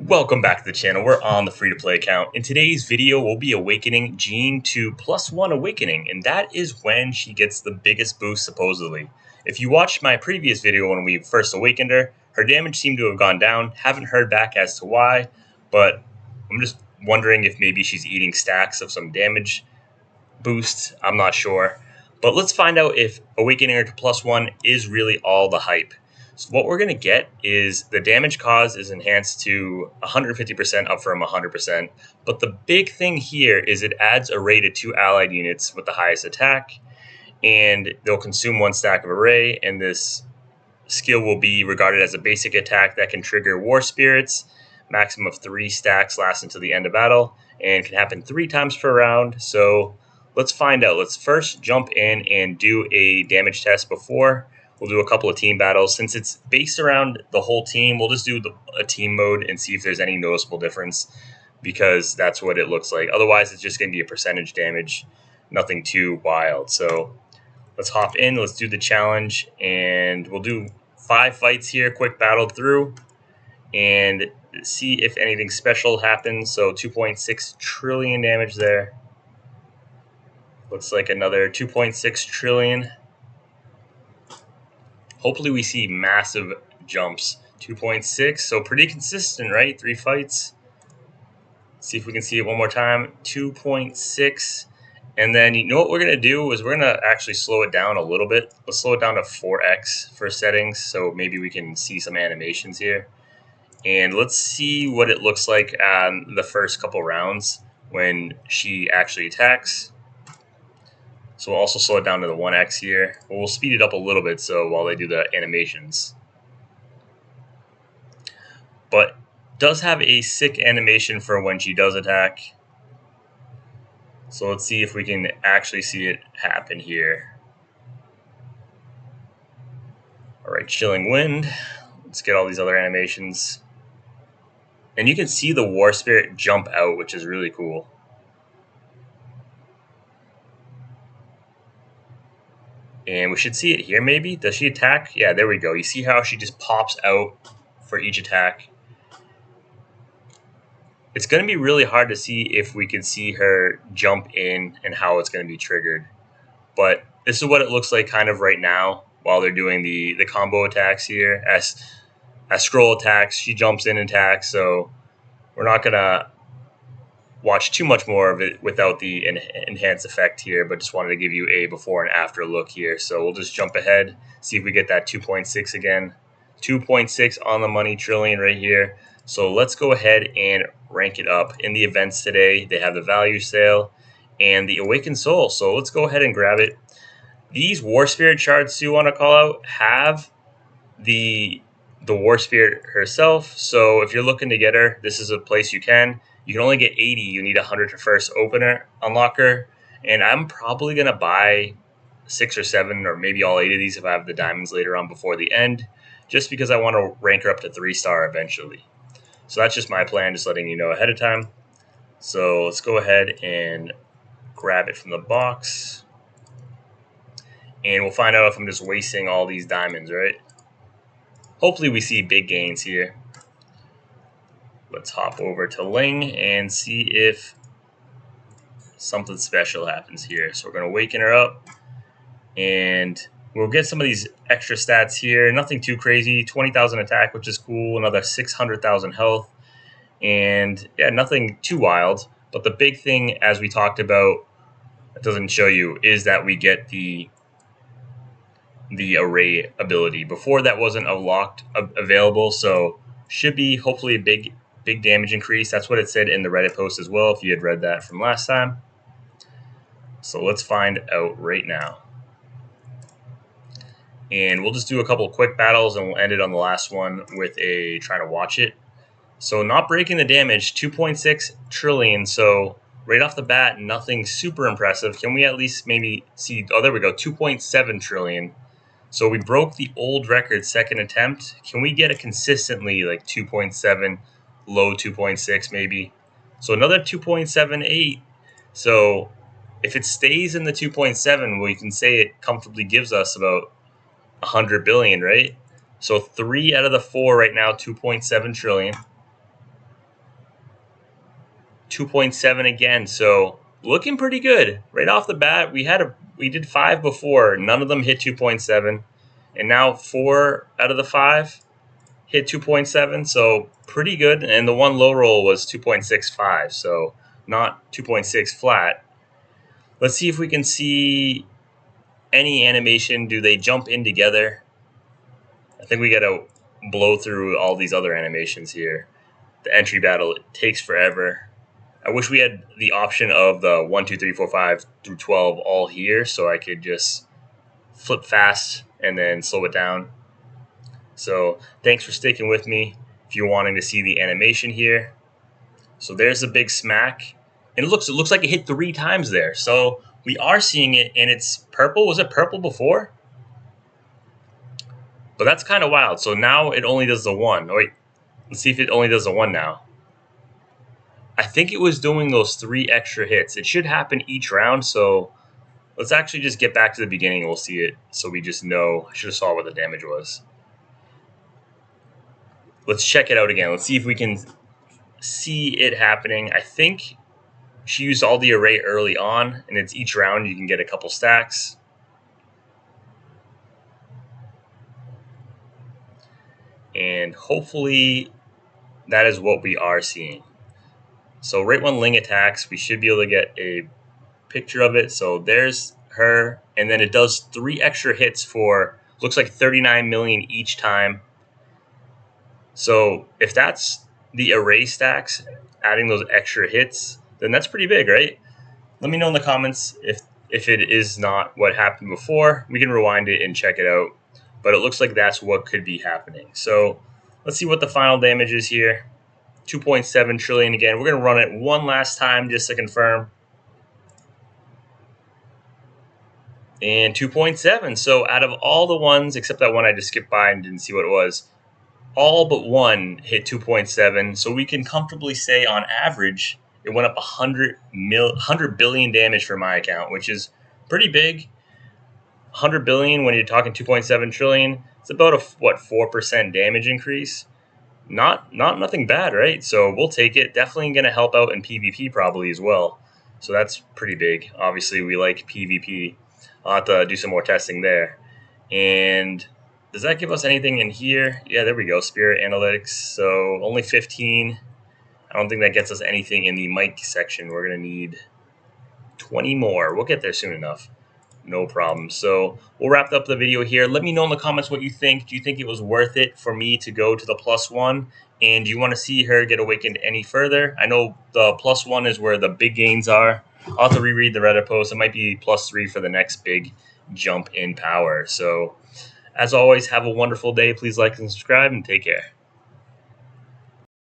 Welcome back to the channel. We're on the free-to-play account. In today's video, we'll be awakening Jean to +1 awakening, and that is when she gets the biggest boost, supposedly. If you watched my previous video when we first awakened her, her damage seemed to have gone down. Haven't heard back as to why, but I'm just wondering if maybe she's eating stacks of some damage boosts. I'm not sure. But let's find out if awakening her to +1 is really all the hype. So what we're going to get is the damage cause is enhanced to 150% up from 100%. But the big thing here is it adds array to 2 allied units with the highest attack. And they'll consume 1 stack of array. And this skill will be regarded as a basic attack that can trigger war spirits. Maximum of 3 stacks last until the end of battle. And can happen 3 times per round. So let's find out. Let's first jump in and do a damage test before. We'll do a couple of team battles. Since it's based around the whole team, we'll just do a team mode and see if there's any noticeable difference, because that's what it looks like. Otherwise, it's just going to be a percentage damage, nothing too wild. So let's hop in. Let's do the challenge, and we'll do 5 fights here, quick battle through, and see if anything special happens. So 2.6 trillion damage there. Looks like another 2.6 trillion. Hopefully we see massive jumps. 2.6, so pretty consistent, right? 3 fights. Let's see if we can see it one more time. 2.6. And then you know what we're going to do is we're going to actually slow it down a little bit. Let's slow it down to 4x for settings, so maybe we can see some animations here. And let's see what it looks like on the first couple rounds when she actually attacks. So we'll also slow it down to the 1x here. But we'll speed it up a little bit so while they do the animations. But does have a sick animation for when she does attack. So let's see if we can actually see it happen here. Alright, Chilling Wind. Let's get all these other animations. And you can see the War Spirit jump out, which is really cool. And we should see it here maybe. Does she attack? Yeah, there we go. You see how she just pops out for each attack. It's going to be really hard to see if we can see her jump in and how it's going to be triggered. But this is what it looks like kind of right now while they're doing the combo attacks here. As scroll attacks, she jumps in and attacks. So we're not going to watch too much more of it without the enhanced effect here, but just wanted to give you a before and after look here. So we'll just jump ahead, see if we get that 2.6 again. 2.6 on the money trillion right here. So let's go ahead and rank it up. In the events today, they have the value sale and the Awakened Soul. So let's go ahead and grab it. These War Spirit shards too, want to call out, have the War Spirit herself. So if you're looking to get her, this is a place you can. You can only get 80. You need 100 to first opener, unlock her. And I'm probably going to buy 6 or 7 or maybe all 8 of these if I have the diamonds later on before the end, just because I want to rank her up to 3-star eventually. So that's just my plan, just letting you know ahead of time. So let's go ahead and grab it from the box. And we'll find out if I'm just wasting all these diamonds, right? Hopefully we see big gains here. Let's hop over to Ling and see if something special happens here. So we're going to waken her up. And we'll get some of these extra stats here. Nothing too crazy. 20,000 attack, which is cool. Another 600,000 health. And yeah, nothing too wild. But the big thing, as we talked about, it doesn't show you, is that we get the array ability. Before that wasn't available, so should be hopefully a big damage increase. That's what it said in the Reddit post as well, if you had read that from last time. So let's find out right now. And we'll just do a couple quick battles and we'll end it on the last one with a trying to watch it. So not breaking the damage, 2.6 trillion. So right off the bat, nothing super impressive. Can we at least maybe see, oh, there we go, 2.7 trillion. So we broke the old record second attempt. Can we get it consistently like 2.7, low 2.6 maybe? So another 2.78. So if it stays in the 2.7, well, you can say it comfortably gives us about 100 billion, right? So 3 out of the 4 right now, 2.7 trillion. 2.7 again. So looking pretty good right off the bat. We did 5 before. None of them hit 2.7, and now 4 out of the 5 hit 2.7. So pretty good. And the one low roll was 2.65. So not 2.6 flat. Let's see if we can see any animation. Do they jump in together? I think we got to blow through all these other animations here. The entry battle, it takes forever. I wish we had the option of the 1, 2, 3, 4, 5 through 12 all here, so I could just flip fast and then slow it down. So thanks for sticking with me if you're wanting to see the animation here. So there's a big smack. And it looks like it hit 3 times there. So we are seeing it, and it's purple. Was it purple before? But that's kind of wild. So now it only does the 1. Oh, wait, let's see if it only does the 1 now. I think it was doing those 3 extra hits. It should happen each round, so let's actually just get back to the beginning and we'll see it so we just know. I should have saw what the damage was. Let's check it out again. Let's see if we can see it happening. I think she used all the array early on, and it's each round you can get a couple stacks. And hopefully that is what we are seeing. So right when Ling attacks, we should be able to get a picture of it. So there's her, and then it does 3 extra hits for, looks like 39 million each time. So if that's the array stacks, adding those extra hits, then that's pretty big, right? Let me know in the comments if it is not what happened before. We can rewind it and check it out. But it looks like that's what could be happening. So let's see what the final damage is here. 2.7 trillion again. We're going to run it one last time just to confirm. And 2.7. So out of all the ones, except that one I just skipped by and didn't see what it was, all but one hit 2.7. So we can comfortably say on average, it went up 100 billion damage for my account, which is pretty big. 100 billion when you're talking 2.7 trillion, it's about a 4% damage increase. Nothing bad, right? So we'll take it. Definitely going to help out in PvP probably as well. So that's pretty big. Obviously, we like PvP. I'll have to do some more testing there. And does that give us anything in here? Yeah, there we go. Spirit Analytics. So only 15. I don't think that gets us anything in the mic section. We're going to need 20 more. We'll get there soon enough. No problem. So we'll wrap up the video here. Let me know in the comments what you think. Do you think it was worth it for me to go to the +1? And do you want to see her get awakened any further? I know the +1 is where the big gains are. I'll have to reread the Reddit post. It might be +3 for the next big jump in power. So as always, have a wonderful day. Please like and subscribe and take care.